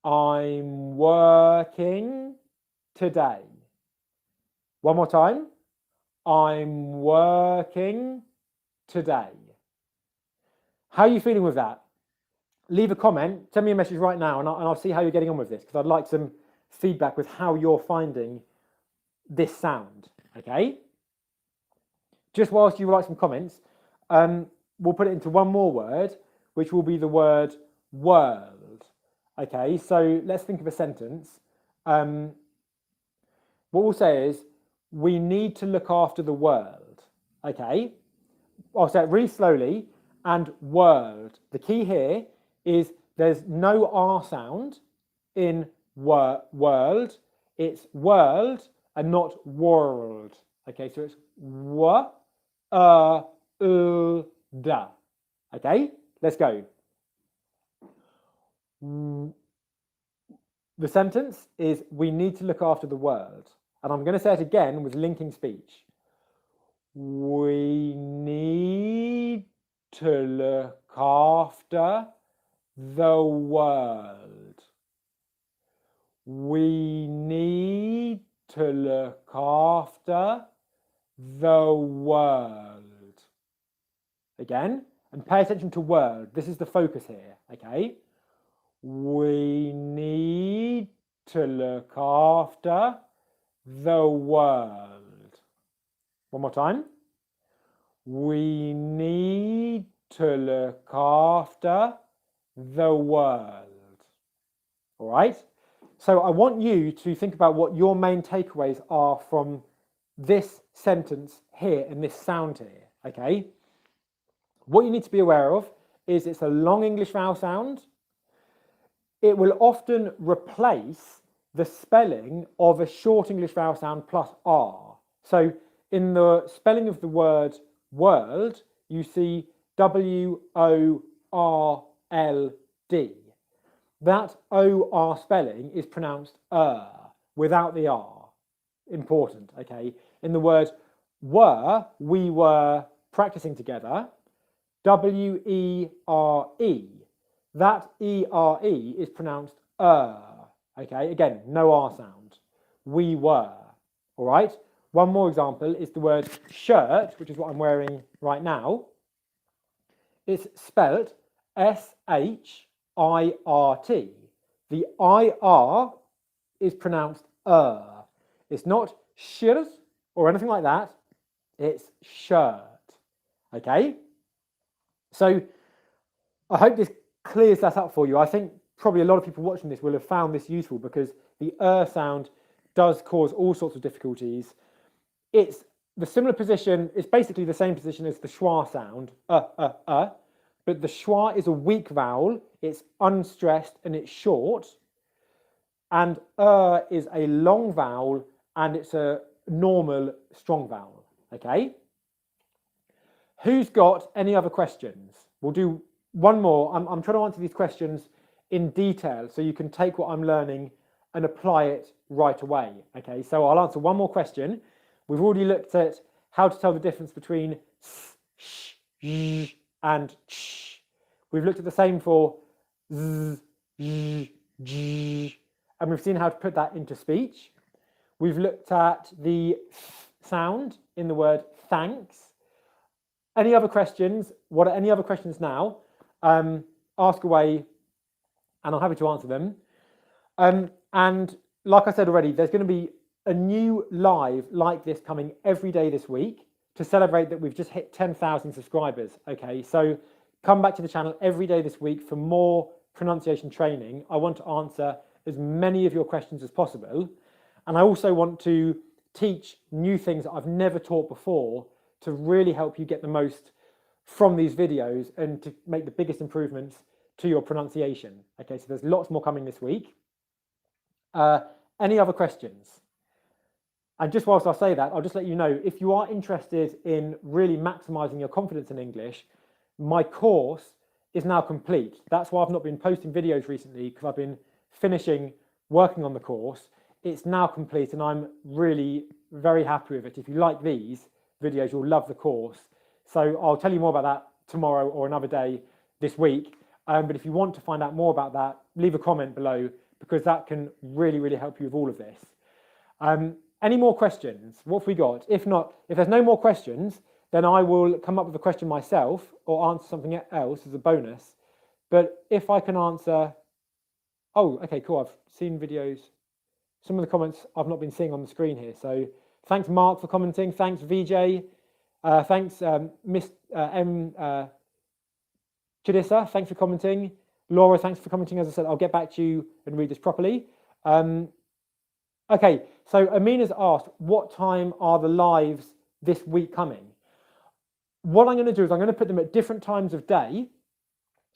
I'm working today. One more time. I'm working today. How are you feeling with that? Leave a comment, send me a message right now, and I'll see how you're getting on with this, because I'd like some feedback with how you're finding this sound, okay? Just whilst you write some comments, we'll put it into one more word, which will be the word world. Okay, so let's think of a sentence. What we'll say is, we need to look after the world. Okay, I'll say it really slowly. And world. The key here is there's no R sound in world. It's world and not world. Okay, so it's da. Okay, let's go. The sentence is, we need to look after the world. And I'm going to say it again with linking speech. We need to look after the world. We need to look after the world. Again, and pay attention to word. This is the focus here, okay? We need to look after the world. One more time. We need to look after the world. All right? So I want you to think about what your main takeaways are from this sentence here and this sound here, okay? What you need to be aware of is it's a long English vowel sound. It will often replace the spelling of a short English vowel sound plus R. So in the spelling of the word world, you see W-O-R-L-D. That O-R spelling is pronounced without the R. Important, okay? In the word were, we were practicing together, W-E-R-E. That E-R-E is pronounced okay? Again, no R sound. We were, all right? One more example is the word shirt, which is what I'm wearing right now. It's spelt S-H-I-R-T. The I-R is pronounced It's not shirt or anything like that. It's shirt, okay? So I hope this clears that up for you. I think probably a lot of people watching this will have found this useful because the sound does cause all sorts of difficulties. It's the similar position, it's basically the same position as the schwa sound, but the schwa is a weak vowel, it's unstressed and it's short, and is a long vowel and it's a normal strong vowel, okay? Who's got any other questions? We'll do one more. I'm trying to answer these questions in detail so you can take what I'm learning and apply it right away, okay? So I'll answer one more question. We've already looked at how to tell the difference between s, sh, sh, and ch. We've looked at the same for z, j, j, and we've seen how to put that into speech. We've looked at the sound in the word thanks. Any other questions? What are any other questions now? Ask away, and I'm happy to answer them. And like I said already, there's going to be a new live like this coming every day this week to celebrate that we've just hit 10,000 subscribers. Okay, so come back to the channel every day this week for more pronunciation training. I want to answer as many of your questions as possible. And I also want to teach new things that I've never taught before to really help you get the most from these videos and to make the biggest improvements to your pronunciation. Okay, so there's lots more coming this week. Any other questions? And just whilst I say that, I'll just let you know, if you are interested in really maximizing your confidence in English, my course is now complete. That's why I've not been posting videos recently, because I've been finishing working on the course. It's now complete and I'm really very happy with it. If you like these videos, you'll love the course. So I'll tell you more about that tomorrow or another day this week. But if you want to find out more about that, leave a comment below, because that can really, really help you with all of this. Any more questions? What have we got? If not, if there's no more questions, then I will come up with a question myself or answer something else as a bonus. But if I can answer, oh, okay, cool. I've seen videos. Some of the comments I've not been seeing on the screen here. So thanks, Mark, for commenting. Thanks, VJ. Thanks, Miss M. Chidissa. Thanks for commenting. Laura, thanks for commenting. As I said, I'll get back to you and read this properly. Okay, so Amina's asked, what time are the lives this week coming? What I'm going to do is I'm going to put them at different times of day,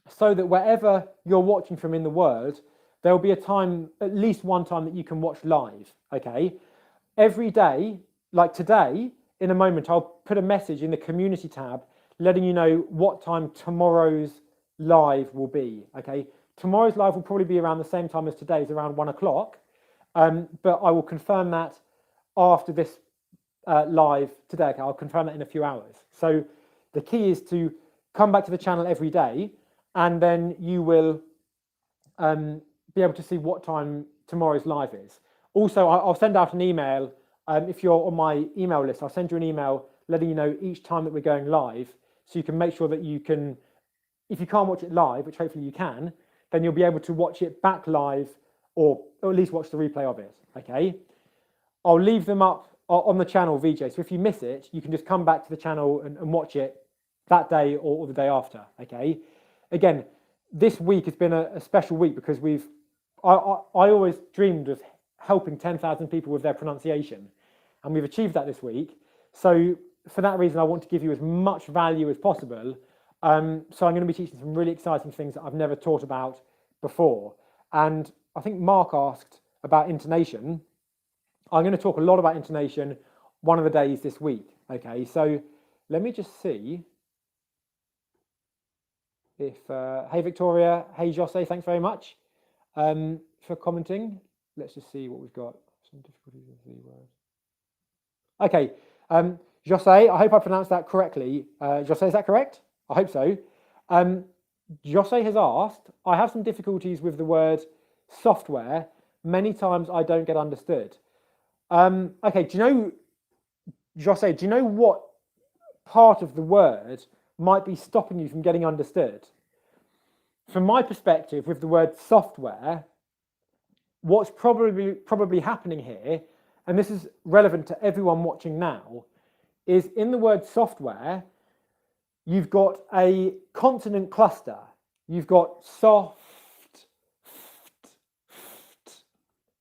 so that wherever you're watching from in the world, there'll be a time, at least one time, that you can watch live, okay? Every day, like today, in a moment, I'll put a message in the community tab letting you know what time tomorrow's live will be, okay? Tomorrow's live will probably be around the same time as today's, around 1 o'clock, but I will confirm that after this live today. Okay? I'll confirm that in a few hours. So the key is to come back to the channel every day, and then you will be able to see what time tomorrow's live is. Also, I'll send out an email. If you're on my email list, I'll send you an email letting you know each time that we're going live, so you can make sure that you can, if you can't watch it live, which hopefully you can, then you'll be able to watch it back live, or at least watch the replay of it, okay? I'll leave them up on the channel, VJ, so if you miss it, you can just come back to the channel and watch it that day or the day after, okay? Again, this week has been a special week because I always dreamed of helping 10,000 people with their pronunciation, and we've achieved that this week. So for that reason, I want to give you as much value as possible. So I'm going to be teaching some really exciting things that I've never taught about before. And I think Mark asked about intonation. I'm going to talk a lot about intonation one of the days this week. Okay, so let me just see if, hey Victoria, hey Jose, thanks very much for commenting. Let's just see what we've got. Some difficulties with the word. Okay, Jose, I hope I pronounced that correctly. Jose, is that correct? I hope so. Jose has asked, I have some difficulties with the word software. Many times I don't get understood. Okay, do you know, Jose, do you know what part of the word might be stopping you from getting understood? From my perspective, with the word software, what's probably happening here, and this is relevant to everyone watching now, is in the word software, you've got a consonant cluster. You've got soft,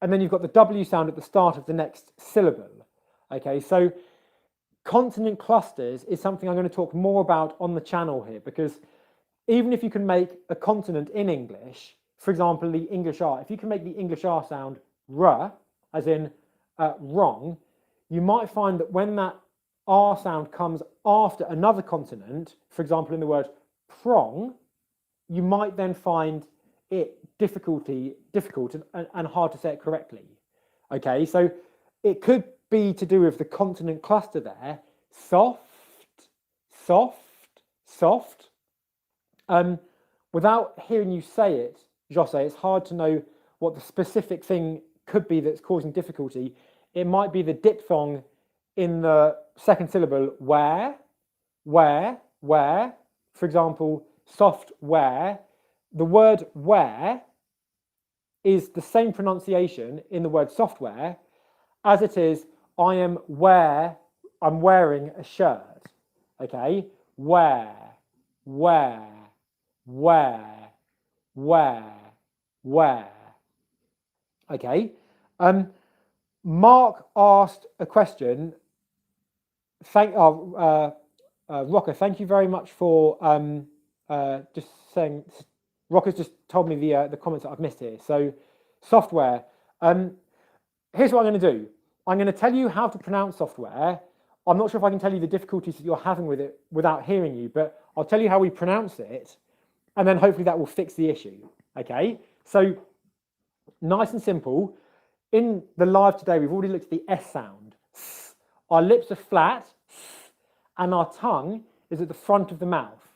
and then you've got the W sound at the start of the next syllable. Okay, so consonant clusters is something I'm going to talk more about on the channel here, because even if you can make a consonant in English, for example, the English R, if you can make the English R sound R, as in wrong, you might find that when that R sound comes after another consonant, for example, in the word prong, you might then find it difficult and hard to say it correctly. Okay, so it could be to do with the consonant cluster there, soft, soft, soft. Without hearing you say it, Jose, it's hard to know what the specific thing could be that's causing difficulty. It might be the diphthong in the second syllable, where. For example, software. The word where is the same pronunciation in the word software as it is I'm wearing a shirt. Okay, where. Okay. Mark asked a question. Rocker, thank you very much for just saying. Rocker's just told me the comments that I've missed here. So, software. Here's what I'm going to do. I'm going to tell you how to pronounce software. I'm not sure if I can tell you the difficulties that you're having with it without hearing you, but I'll tell you how we pronounce it, and then hopefully that will fix the issue. Okay? So, nice and simple. In the live today, we've already looked at the S sound. Our lips are flat, and our tongue is at the front of the mouth.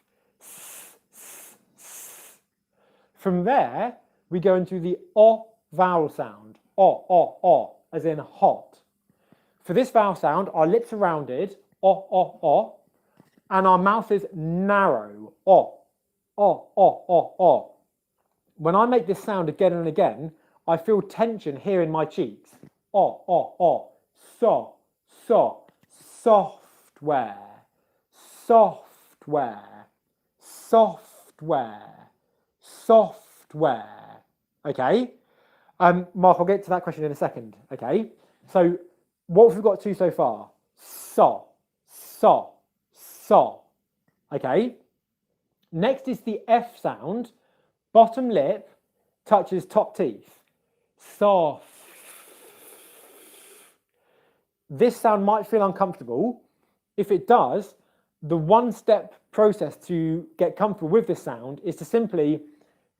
From there, we go into the O vowel sound. O, as in hot. For this vowel sound, our lips are rounded, O, and our mouth is narrow, O. When I make this sound again and again, I feel tension here in my cheeks. O. Software. Okay? Mark, I'll get to that question in a second. Okay? So, what have we got to so far? So. Okay? Next is the F sound. Bottom lip touches top teeth. Soft. This sound might feel uncomfortable. If it does, the one-step process to get comfortable with this sound is to simply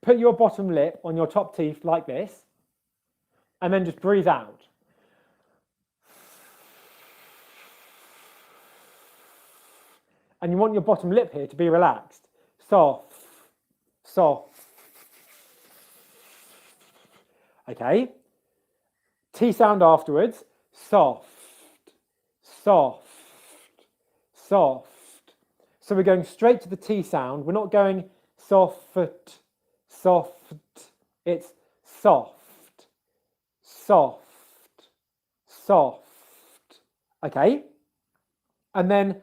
put your bottom lip on your top teeth like this, and then just breathe out. And you want your bottom lip here to be relaxed. Soft. Okay? T sound afterwards. Soft. So we're going straight to the T sound. We're not going soft. It's soft. Okay? And then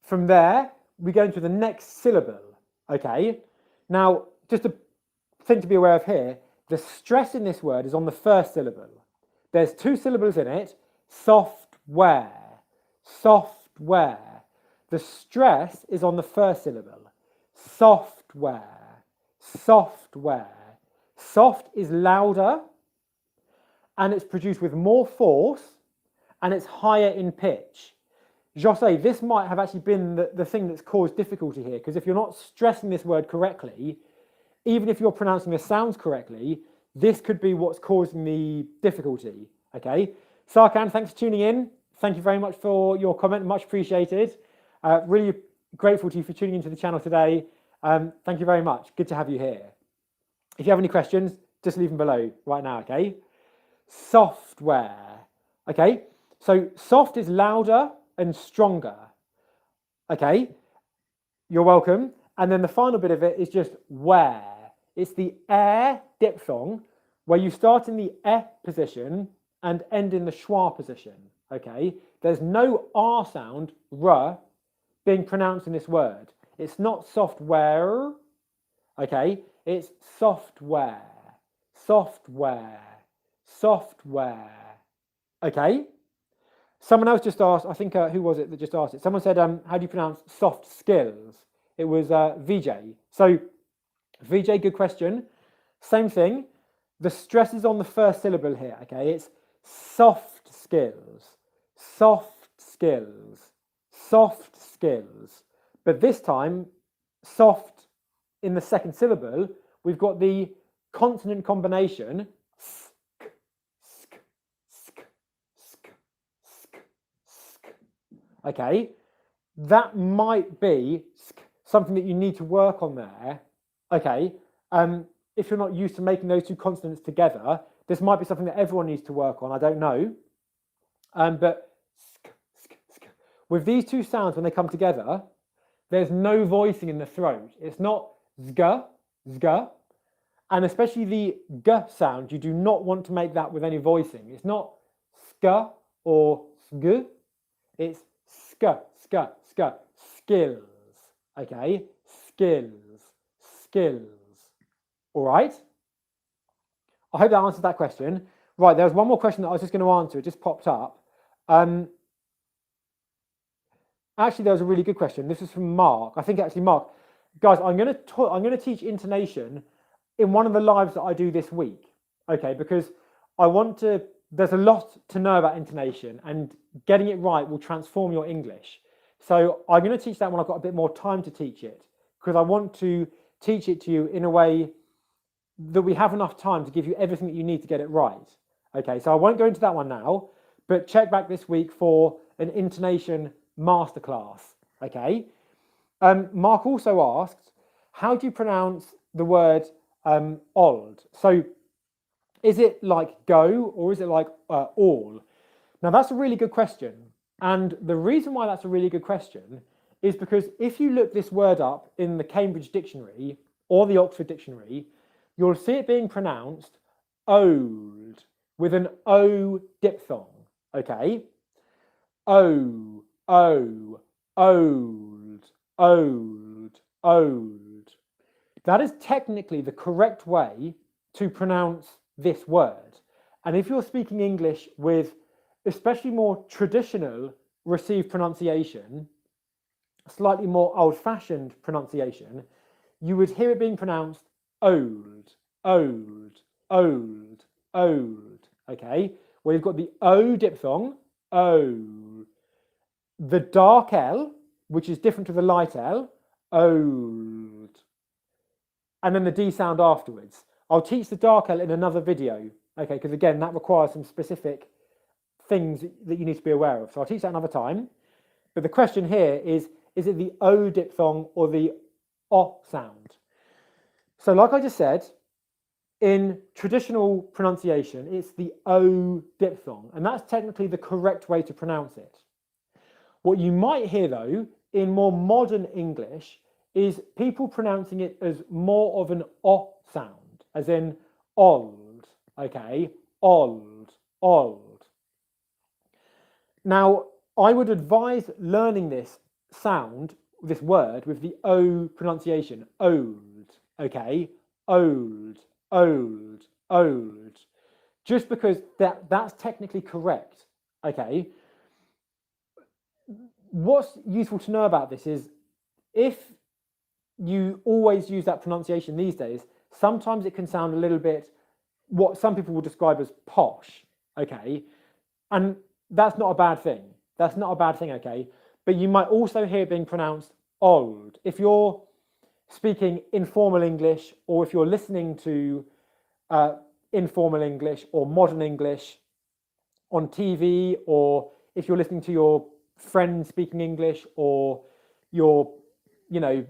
from there, we go into the next syllable. Okay? Now, just a thing to be aware of here, the stress in this word is on the first syllable. There's two syllables in it. Software. The stress is on the first syllable. Software. Soft is louder, and it's produced with more force, and it's higher in pitch. Jose, this might have actually been the thing that's caused difficulty here, because if you're not stressing this word correctly, even if you're pronouncing the sounds correctly, this could be what's causing the difficulty. Okay? Sarkan, thanks for tuning in. Thank you very much for your comment, much appreciated. Really grateful to you for tuning into the channel today. Thank you very much. Good to have you here. If you have any questions, just leave them below right now, okay? Software. Okay, so soft is louder and stronger. Okay, you're welcome. And then the final bit of it is just where. It's the air diphthong, where you start in the e position and end in the schwa position. Okay, there's no R sound, r, being pronounced in this word. It's not software. Okay, it's software. Okay. Someone else just asked, I think, who was it that just asked it? Someone said, how do you pronounce soft skills? It was VJ. So, VJ, good question. Same thing. The stress is on the first syllable here, okay? It's soft skills. But this time, soft in the second syllable, we've got the consonant combination, okay? That might be something that you need to work on there, okay? If you're not used to making those two consonants together, this might be something that everyone needs to work on, I don't know. But with these two sounds, when they come together, there's no voicing in the throat. It's not zga, zga. And especially the g sound, you do not want to make that with any voicing. It's not ska or sg, it's ska, ska, ska, skills, okay? Skills, skills, all right? I hope that answers that question. Right, there was one more question that I was just going to answer. It just popped up. Actually, there was a really good question. This is from Mark. I think actually, Mark, guys, I'm going to teach intonation in one of the lives that I do this week, okay? Because I want to. There's a lot to know about intonation, and getting it right will transform your English. So I'm going to teach that when I've got a bit more time to teach it, because I want to teach it to you in a way that we have enough time to give you everything that you need to get it right. Okay, so I won't go into that one now, but check back this week for an intonation masterclass. Okay. Mark also asked, how do you pronounce the word old? So is it like go or is it like all? Now that's a really good question. And the reason why that's a really good question is because if you look this word up in the Cambridge Dictionary or the Oxford Dictionary, you'll see it being pronounced old with an O diphthong, okay? O, old, old, old. That is technically the correct way to pronounce this word. And if you're speaking English with especially more traditional received pronunciation, slightly more old-fashioned pronunciation, you would hear it being pronounced old, old, old, old, okay? Where you've got the O diphthong, O, the dark L, which is different to the light L, old, and then the D sound afterwards. I'll teach the dark L in another video, okay, because again, that requires some specific things that you need to be aware of. So I'll teach that another time. But the question here is it the O diphthong or the O sound? So like I just said, in traditional pronunciation, it's the O diphthong, and that's technically the correct way to pronounce it. What you might hear, though, in more modern English is people pronouncing it as more of an O sound, as in old, okay? Old, old. Now, I would advise learning this sound, this word, with the O pronunciation, old, okay? Old, old, old. Just because that's technically correct, okay? What's useful to know about this is if you always use that pronunciation these days, sometimes it can sound a little bit what some people will describe as posh, okay? And that's not a bad thing. That's not a bad thing, okay? But you might also hear it being pronounced old. If you're speaking informal English, or if you're listening to informal English or modern English on TV, or if you're listening to your friend speaking English, or you're, in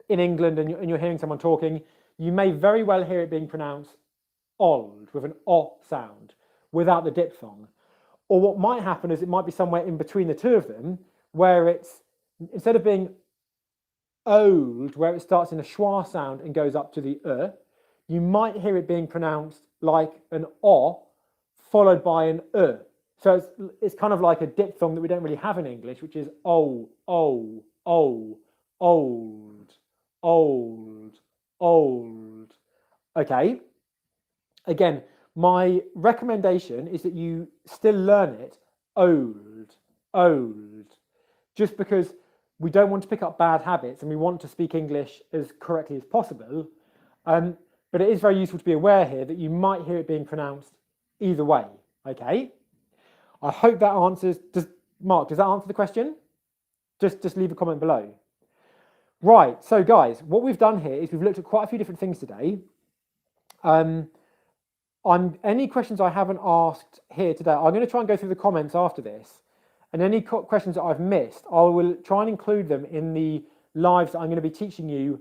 England and you're hearing someone talking, you may very well hear it being pronounced old with an O sound without the diphthong. Or what might happen is it might be somewhere in between the two of them, where it's, instead of being old, where it starts in a schwa sound and goes up to the you might hear it being pronounced like an O followed by an So it's kind of like a diphthong that we don't really have in English, which is old, old, old, old. Okay. Again, my recommendation is that you still learn it old, just because we don't want to pick up bad habits and we want to speak English as correctly as possible. But it is very useful to be aware here that you might hear it being pronounced either way. Okay. I hope that answers. Mark, does that answer the question? Just leave a comment below. Right, so guys, what we've done here is we've looked at quite a few different things today. Any questions I haven't asked here today, I'm going to try and go through the comments after this. And any questions that I've missed, I will try and include them in the lives that I'm going to be teaching you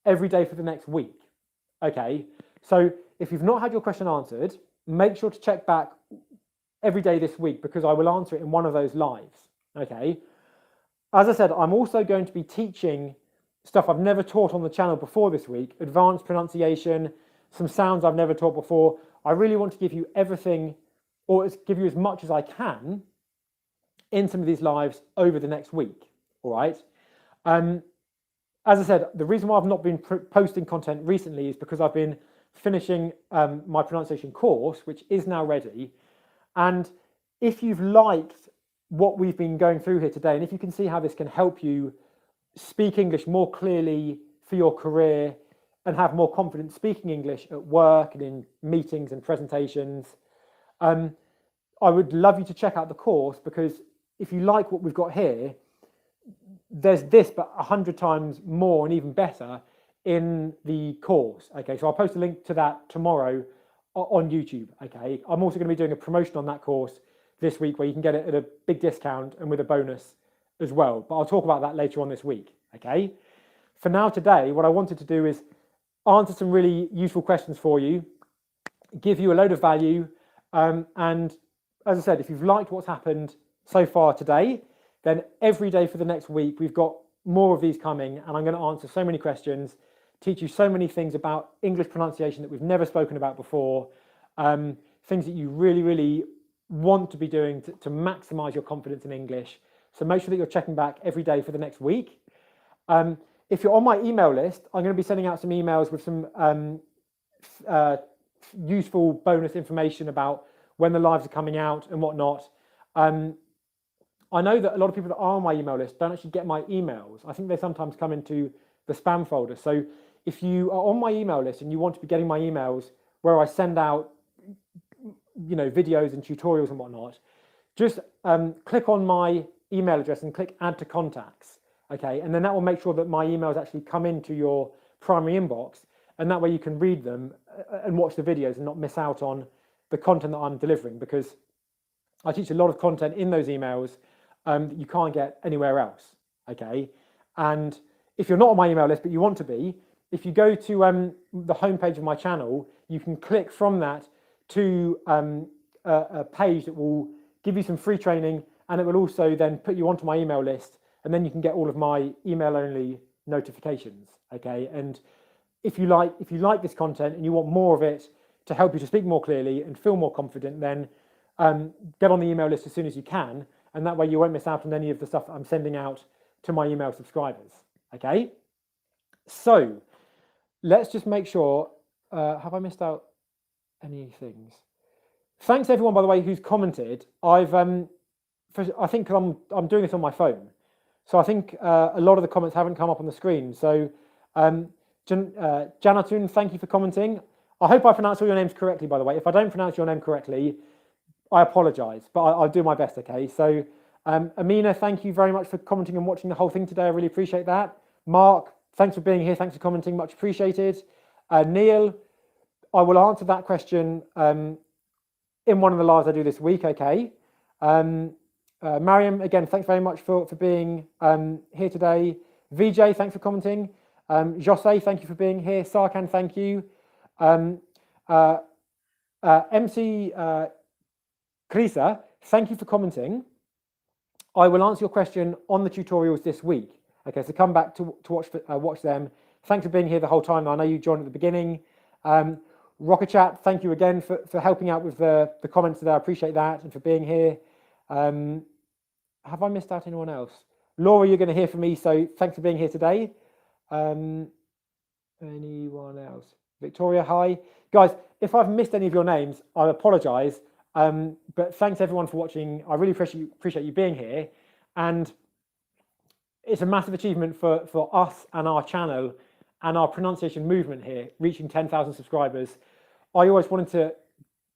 every day for the next week. Okay, so if you've not had your question answered, make sure to check back every day this week, because I will answer it in one of those lives. Okay. As I said, I'm also going to be teaching stuff I've never taught on the channel before this week, advanced pronunciation, some sounds I've never taught before. I really want to give you everything, or give you as much as I can in some of these lives over the next week, all right? As I said, the reason why I've not been posting content recently is because I've been finishing my pronunciation course, which is now ready. And if you've liked what we've been going through here today, and if you can see how this can help you speak English more clearly for your career and have more confidence speaking English at work and in meetings and presentations, I would love you to check out the course, because if you like what we've got here, there's this, but 100 times more and even better in the course. Okay, so I'll post a link to that tomorrow on YouTube. Okay, I'm also going to be doing a promotion on that course this week where you can get it at a big discount and with a bonus as well. But I'll talk about that later on this week. Okay, for now today, what I wanted to do is answer some really useful questions for you, give you a load of value, and as I said, if you've liked what's happened so far today, then every day for the next week, we've got more of these coming, and I'm going to answer so many questions, teach you so many things about English pronunciation that we've never spoken about before, things that you really, really want to be doing to maximize your confidence in English. So make sure that you're checking back every day for the next week. If you're on my email list, I'm going to be sending out some emails with some useful bonus information about when the lives are coming out and whatnot. I know that a lot of people that are on my email list don't actually get my emails. I think they sometimes come into the spam folder. So if you are on my email list and you want to be getting my emails where I send out, you know, videos and tutorials and whatnot, just click on my email address and click add to contacts. Okay, and then that will make sure that my emails actually come into your primary inbox, and that way you can read them and watch the videos and not miss out on the content that I'm delivering, because I teach a lot of content in those emails that you can't get anywhere else. Okay, and if you're not on my email list but you want to be, if you go to the homepage of my channel, you can click from that to a page that will give you some free training, and it will also then put you onto my email list, and then you can get all of my email only notifications. Okay, and if you like this content and you want more of it to help you to speak more clearly and feel more confident, then get on the email list as soon as you can, and that way you won't miss out on any of the stuff that I'm sending out to my email subscribers. Okay, so let's just make sure, have I missed out any things? Thanks everyone, by the way, who's commented. I think I'm doing this on my phone, so I think a lot of the comments haven't come up on the screen. So Janatun, thank you for commenting. I hope I pronounced all your names correctly, by the way. If I don't pronounce your name correctly, I apologize, but I'll do my best, okay? So Amina, thank you very much for commenting and watching the whole thing today. I really appreciate that. Mark, thanks for being here. Thanks for commenting, much appreciated. Neil, I will answer that question in one of the lives I do this week, okay? Mariam, again, thanks very much for being here today. VJ, thanks for commenting. Jose, thank you for being here. Sarkan, thank you. MC Krisa, thank you for commenting. I will answer your question on the tutorials this week. Okay, so come back to watch them. Thanks for being here the whole time. I know you joined at the beginning. Rocket Chat, thank you again for helping out with the comments today. I appreciate that, and for being here. Have I missed out anyone else? Laura, you're going to hear from me, so thanks for being here today. Anyone else? Victoria, hi. Guys, if I've missed any of your names, I apologize. But thanks everyone for watching. I really appreciate you being here. And it's a massive achievement for us and our channel and our pronunciation movement here, reaching 10,000 subscribers. I always wanted to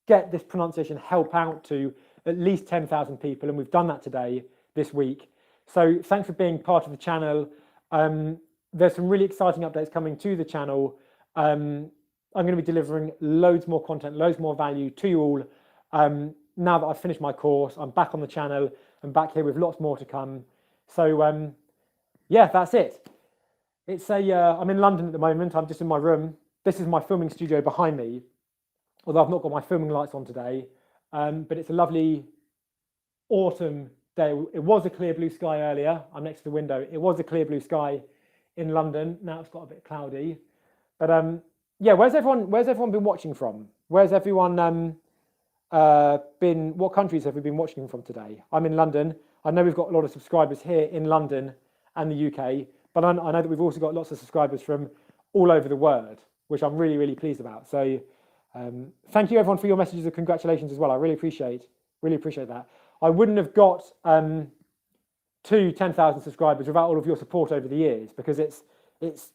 get this pronunciation help out to at least 10,000 people, and we've done that today, this week. So thanks for being part of the channel. There's some really exciting updates coming to the channel. I'm going to be delivering loads more content, loads more value to you all. Now that I've finished my course, I'm back on the channel and back here with lots more to come. So yeah, that's it. It's I'm in London at the moment. I'm just in my room. This is my filming studio behind me, although I've not got my filming lights on today. But it's a lovely autumn day. It was a clear blue sky earlier. I'm next to the window. It was a clear blue sky in London. Now it's got a bit cloudy, but yeah, where's everyone been watching from? Where's everyone been? What countries have we been watching from today? I'm in London. I know we've got a lot of subscribers here in London and the UK, but I know that we've also got lots of subscribers from all over the world, which I'm really, really pleased about. So thank you everyone for your messages of congratulations as well. I really appreciate that. I wouldn't have got to 10,000 subscribers without all of your support over the years, because it's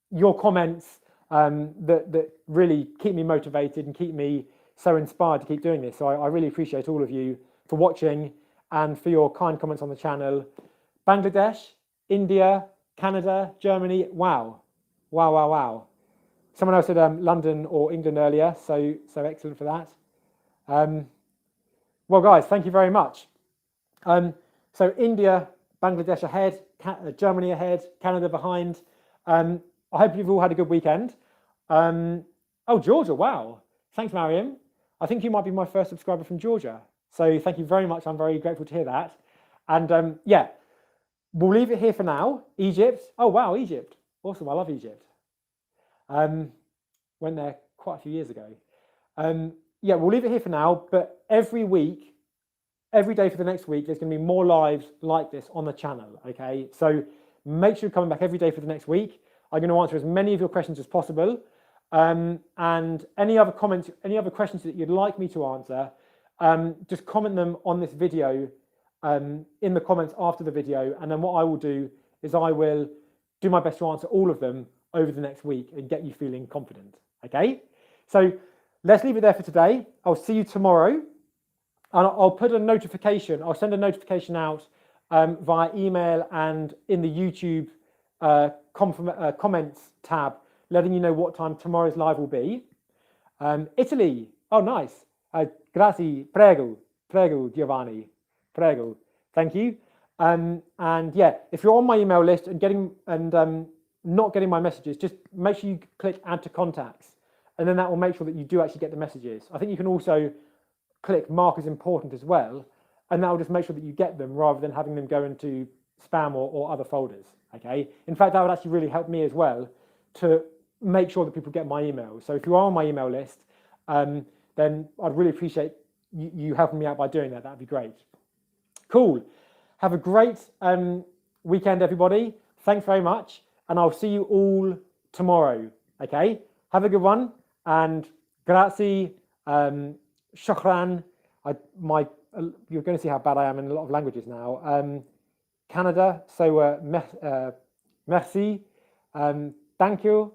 your comments that really keep me motivated and keep me so inspired to keep doing this. So I really appreciate all of you for watching and for your kind comments on the channel. Bangladesh, India, Canada, Germany, wow. Someone else said London or England earlier, so excellent for that. Well, guys, thank you very much. So India, Bangladesh ahead, Germany ahead, Canada behind. I hope you've all had a good weekend. Oh, Georgia, wow. Thanks, Mariam. I think you might be my first subscriber from Georgia. So thank you very much. I'm very grateful to hear that. And yeah, we'll leave it here for now. Egypt. Oh, wow, Egypt. Awesome. I love Egypt. Went there quite a few years ago. Yeah, we'll leave it here for now. But every week, every day for the next week, there's going to be more lives like this on the channel. Okay, so make sure you're coming back every day for the next week. I'm going to answer as many of your questions as possible. And any other comments, any other questions that you'd like me to answer, just comment them on this video in the comments after the video. And then what I will do is I will do my best to answer all of them over the next week and get you feeling confident. Okay, so let's leave it there for today. I'll see you tomorrow. And I'll put a notification, I'll send a notification out via email and in the YouTube comments tab, letting you know what time tomorrow's live will be. Italy, oh nice. Grazie, prego, Giovanni, prego, thank you. And yeah, if you're on my email list and not getting my messages, just make sure you click add to contacts, and then that will make sure that you do actually get the messages. I think you can also click mark as important as well, and that will just make sure that you get them rather than having them go into spam or other folders. Okay, in fact, that would actually really help me as well to make sure that people get my emails. So if you are on my email list, then I'd really appreciate you helping me out by doing that. That'd be great. Cool. Have a great weekend, everybody. Thanks very much, and I'll see you all tomorrow. Okay, have a good one, and grazie. Shukran. You're going to see how bad I am in a lot of languages now. Canada, so merci. Thank you.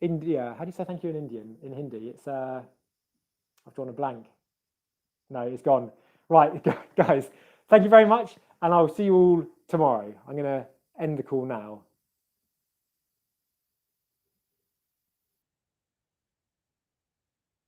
India, how do you say thank you in Indian? In Hindi, it's I've drawn a blank. No, it's gone. Right, guys, thank you very much, and I'll see you all tomorrow. I'm going to end the call now.